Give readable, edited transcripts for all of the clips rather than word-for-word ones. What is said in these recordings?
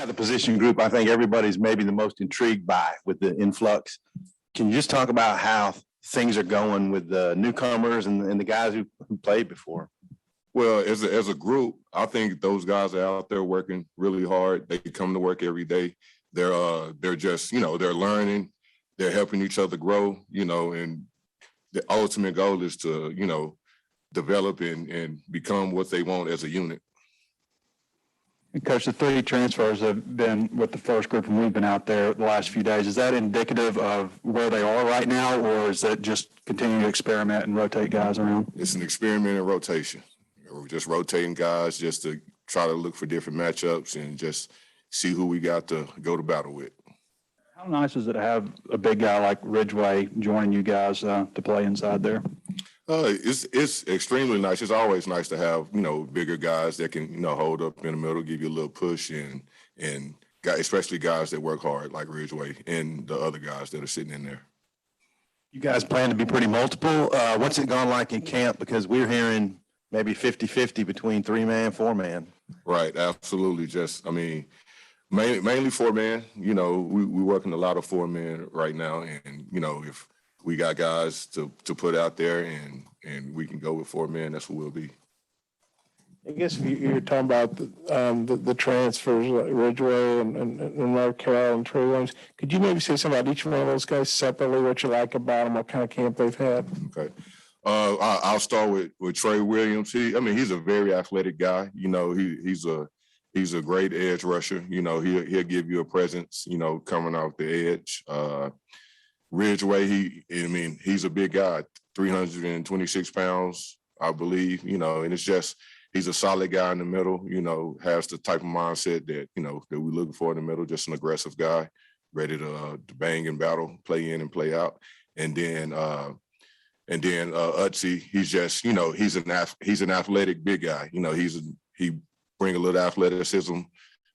got the position group I think everybody's maybe the most intrigued by with the influx. Can you just talk about how things are going with the newcomers and the guys who played before? Well, as a group, I think those guys are out there working really hard. They come to work every day. They're just, they're learning, they're helping each other grow, and the ultimate goal is to, develop and become what they want as a unit. And Coach, the 3 transfers have been with the first group and we've been out there the last few days. Is that indicative of where they are right now, or is that just continuing to experiment and rotate guys around? It's an experiment in rotation. We're just rotating guys just to try to look for different matchups and just see who we got to go to battle with. How nice is it to have a big guy like Ridgeway joining you guys to play inside there? It's extremely nice. It's always nice to have, bigger guys that can, hold up in the middle, give you a little push and especially guys that work hard like Ridgeway and the other guys that are sitting in there. You guys plan to be pretty multiple. What's it gone like in camp? Because we're hearing maybe 50-50 between 3-man, 4-man. Right. Absolutely. Mainly 4-man, we're working a lot of 4-man right now. And, if we got guys to put out there and we can go with 4-man, that's what we'll be. I guess if you're talking about the transfers, like Ridgeway and Mark Carroll and Trey Williams, could you maybe say something about each one of those guys separately, what you like about them, what kind of camp they've had? Okay. I'll start with Trey Williams. He's a very athletic guy. He's a great edge rusher. He'll give you a presence, coming off the edge. Ridgeway, he's a big guy, 326 pounds, I believe, and it's just, he's a solid guy in the middle, has the type of mindset that, that we look for in the middle, just an aggressive guy, ready to bang and battle, play in and play out. And then Utsy, he's just, he's an athletic big guy. He bring a little athleticism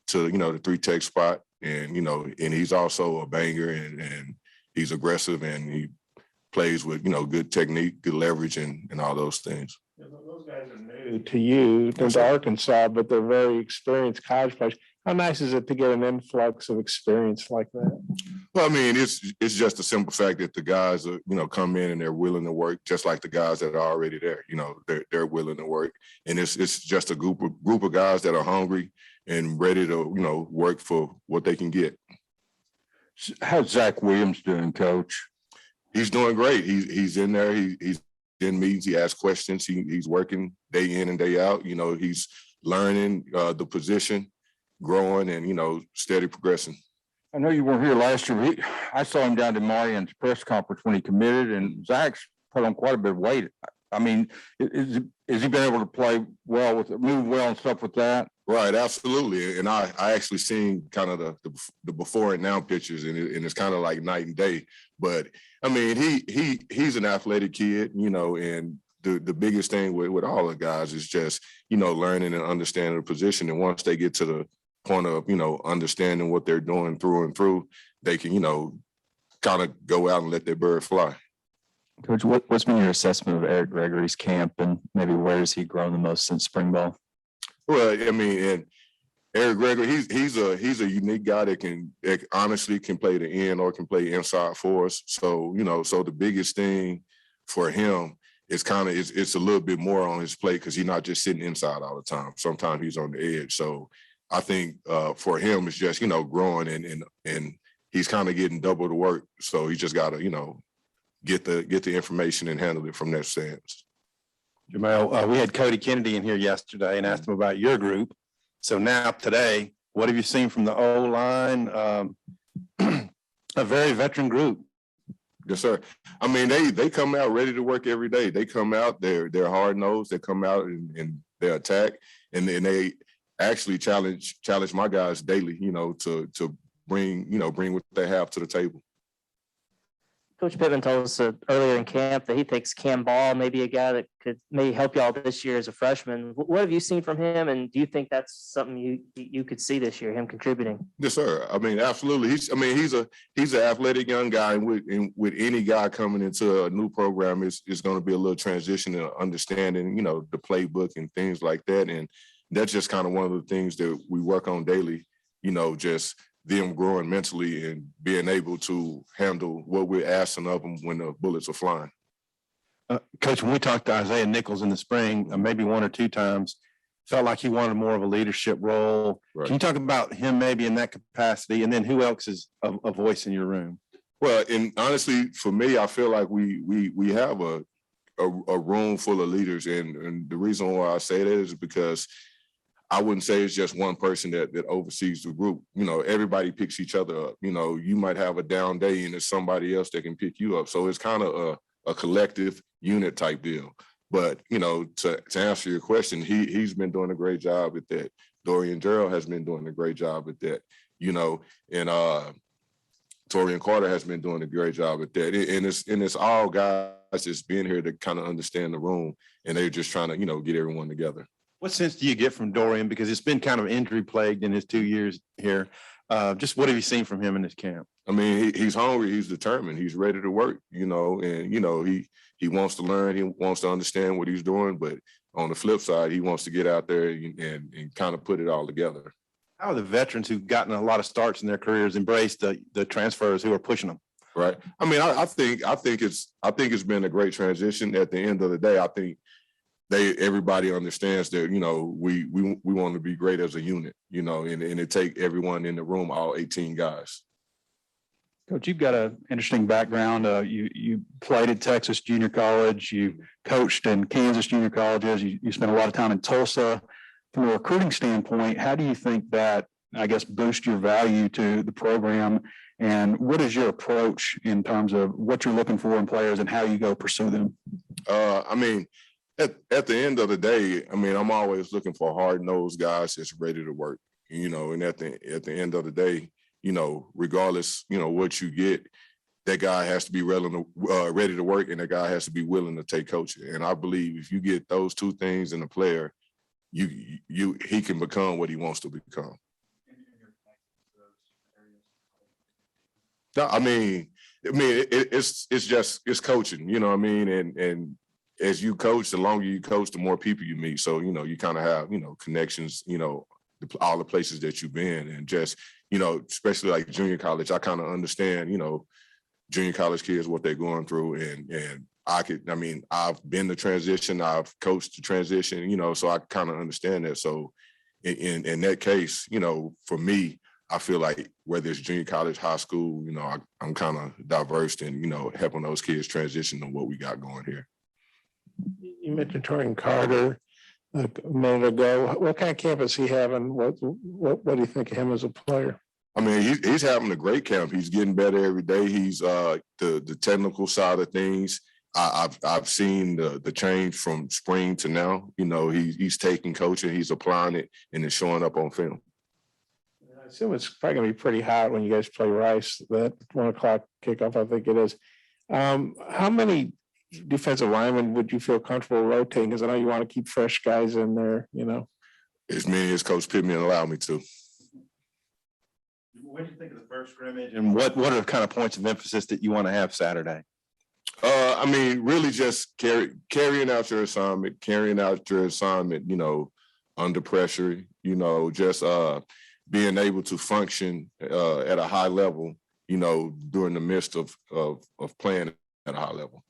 to, the 3-tech spot. And, and he's also a banger and he's aggressive and he plays with, good technique, good leverage and all those things. Yeah, those guys are new to you, to Arkansas, but they're very experienced college players. How nice is it to get an influx of experience like that? Well, it's just a simple fact that the guys are, come in and they're willing to work, just like the guys that are already there. They're willing to work, and it's just a group of guys that are hungry and ready to, work for what they can get. How's Zach Williams doing, Coach? He's doing great. He's in there. He's in meetings. He asks questions. He's working day in and day out. He's learning the position, growing, and steady progressing. I know you weren't here last year. I saw him down to Marion's press conference when he committed, and Zach's put on quite a bit of weight. Is he been able to play well move well and stuff with that? Right, absolutely. And I actually seen kind of the before and now pictures, and it's kind of like night and day. But he's an athletic kid, and the biggest thing with all the guys is just, learning and understanding the position. And once they get to the point of, understanding what they're doing through and through, they can, kind of go out and let their bird fly. Coach, what's been your assessment of Eric Gregory's camp, and maybe where has he grown the most since spring ball? Well, and Eric Gregory, he's a unique guy that honestly can play the end or can play inside for us. So, so the biggest thing for him is it's a little bit more on his plate because he's not just sitting inside all the time. Sometimes he's on the edge. So I think for him, it's just, growing and he's kind of getting double the work. So he just got to, get the information and handle it from that stance. Jermail, we had Cody Kennedy in here yesterday and asked him about your group. So now today, what have you seen from the O-line? A very veteran group. Yes, sir. They come out ready to work every day. They come out, they're hard-nosed. They come out and they attack, and then they actually challenge my guys daily, to bring what they have to the table. Coach Pittman told us earlier in camp that he thinks Cam Ball may be a guy that could maybe help y'all this year as a freshman. What have you seen from him, and do you think that's something you could see this year, him contributing? Yes, sir. Absolutely. He's an athletic young guy, and with any guy coming into a new program, it's going to be a little transition to understanding, the playbook and things like that. And that's just kind of one of the things that we work on daily you know, just them growing mentally and being able to handle what we're asking of them when the bullets are flying. Coach, when we talked to Isaiah Nichols in the spring, maybe one or two times, felt like he wanted more of a leadership role. Right. Can you talk about him maybe in that capacity? And then who else is a voice in your room? Well, and honestly, for me, I feel like we have a room full of leaders, and the reason why I say that is because I wouldn't say it's just one person that oversees the group. You know, everybody picks each other up. You know, you might have a down day and there's somebody else that can pick you up. So it's kind of a collective unit type deal. But, you know, to answer your question, he's been doing a great job at that. Dorian Jones has been doing a great job at that, you know, and Tori Carter has been doing a great job at that. And it's all guys that's been here to kind of understand the room, and they're just trying to, you know, get everyone together. What sense do you get from Dorian? Because it's been kind of injury plagued in his 2 years here. Just what have you seen from him in this camp? I mean, he's hungry, he's determined, he's ready to work, you know, and, you know, he wants to learn, he wants to understand what he's doing, but on the flip side, he wants to get out there and kind of put it all together. How are the veterans who've gotten a lot of starts in their careers embraced the transfers who are pushing them? Right. I mean, I think it's been a great transition. At the end of the day, I think everybody understands that, you know, we want to be great as a unit, you know, and it take everyone in the room, all 18 guys. Coach, you've got an interesting background. You played at Texas Junior College. You coached in Kansas Junior Colleges. You spent a lot of time in Tulsa. From a recruiting standpoint, how do you think that, I guess, boost your value to the program? And what is your approach in terms of what you're looking for in players and how you go pursue them? I mean, at the end of the day, I mean, I'm always looking for hard-nosed guys that's ready to work, you know, and at the end of the day, you know, regardless, you know, what you get, that guy has to be ready to work, and that guy has to be willing to take coaching. And I believe if you get those two things in a player, he can become what he wants to become. No, I mean, it's coaching, you know what I mean? And as you coach, the longer you coach, the more people you meet. So, you know, you kind of have, you know, connections, you know, all the places that you've been, and just, you know, especially like junior college, I kind of understand, you know, junior college kids, what they're going through. And I've been the transition, I've coached the transition, you know, so I kind of understand that. So in that case, you know, for me, I feel like whether it's junior college, high school, you know, I'm kind of diverse in, you know, helping those kids transition to what we got going here. You mentioned Tori Carter a minute ago. What kind of camp is he having? What do you think of him as a player? I mean, he's having a great camp. He's getting better every day. He's the technical side of things. I've seen the change from spring to now. You know, he's taking coaching, he's applying it, and it's showing up on film. I assume it's probably going to be pretty hot when you guys play Rice. That 1 o'clock kickoff, I think it is. How many defensive linemen would you feel comfortable rotating? Because I know you want to keep fresh guys in there, you know. As many as Coach Pittman allowed me to. What do you think of the first scrimmage, and what are the kind of points of emphasis that you want to have Saturday? I mean, really just carrying out your assignment, you know, under pressure, you know, just being able to function at a high level, you know, during the midst of playing at a high level.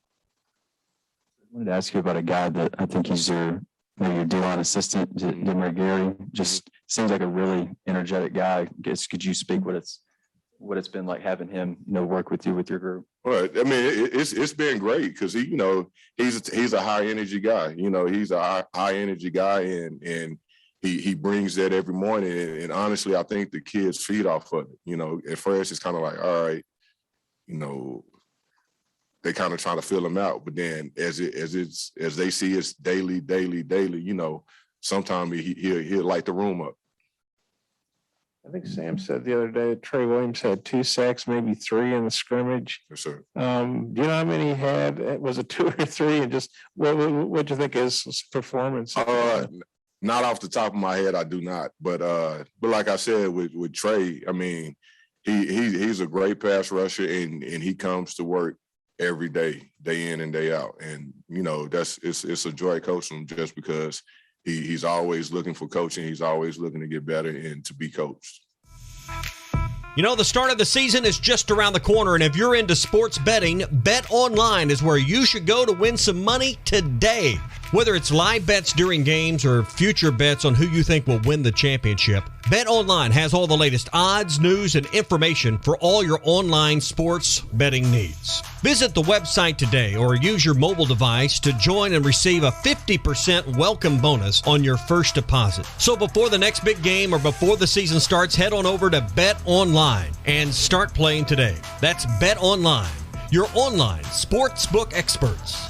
I wanted to ask you about a guy that I think he's maybe your D-line assistant, Gregory. Just seems like a really energetic guy. Could you speak what it's been like having him, you know, work with you with your group? Right. I mean, it's been great because he, you know, he's a high energy guy. You know, he's a high energy guy, and he brings that every morning. And honestly, I think the kids feed off of it. You know, at first it's kind of like, all right, you know, they kind of trying to fill him out, but then as they see it's daily, you know, sometimes he'll light the room up. I think Sam said the other day that Trey Williams had 2 sacks, maybe 3 in the scrimmage. Yes, sir. Do you know how many he had? Was it 2 or 3? And just what do you think is his performance? Not off the top of my head, I do not. But like I said, with Trey, I mean, he's a great pass rusher, and he comes to work every day in and day out. And, you know, it's a joy coaching him just because he's always looking for coaching. He's always looking to get better and to be coached. You know, the start of the season is just around the corner, and if you're into sports betting, Bet Online is where you should go to win some money today. Whether it's live bets during games or future bets on who you think will win the championship, Bet Online has all the latest odds, news, and information for all your online sports betting needs. Visit the website today or use your mobile device to join and receive a 50% welcome bonus on your first deposit. So before the next big game or before the season starts, head on over to Bet Online and start playing today. That's Bet Online, your online sportsbook experts.